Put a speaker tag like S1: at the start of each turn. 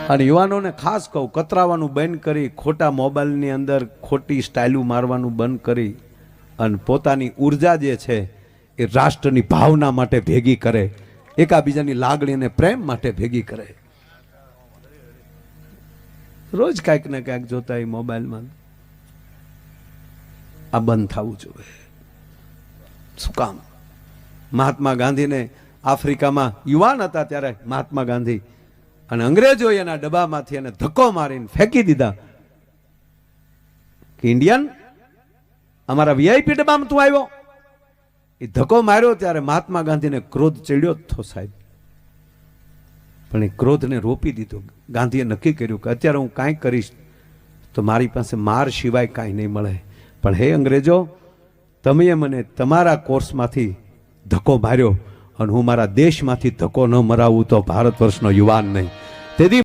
S1: અને યુવાનોને ખાસ કહું, કતરાવાનું બંધ કરી, ખોટા મોબાઈલની અંદર ખોટી સ્ટાઇલું મારવાનું બંધ કરી અને પોતાની ઉર્જા જે છે એ રાષ્ટ્રની ભાવના માટે ભેગી કરે, એકાબીજાની લાગણી અને પ્રેમ માટે ભેગી કરે. રોજ કાંઈક ને કાંઈક જોતા એ મોબાઈલમાં આ બંધ થવું જોઈએ. શું કામ? મહાત્મા ગાંધીને આફ્રિકામાં યુવાન હતા ત્યારે મહાત્મા ગાંધી, અને અંગ્રેજોએ એના ડબ્બામાંથી એને ધક્કો મારીને ફેંકી દીધા કે ઇન્ડિયન, અમારા વીઆઈપી ડબ્બામાં તું આવ્યો. એ ધક્કો માર્યો ત્યારે મહાત્મા ગાંધીને ક્રોધ ચડ્યો જ થો સાહેબ, પણ એ ક્રોધને રોપી દીધો. ગાંધીએ નક્કી કર્યું કે અત્યારે હું કાંઈ કરીશ તો મારી પાસે માર સિવાય કાંઈ નહીં મળે, પણ હે અંગ્રેજો, તમે મને તમારા કોર્સમાંથી ધક્કો માર્યો અને હું મારા દેશમાંથી ધક્કો ન મરાવું તો ભારત વર્ષનો યુવાન નહીં. તેથી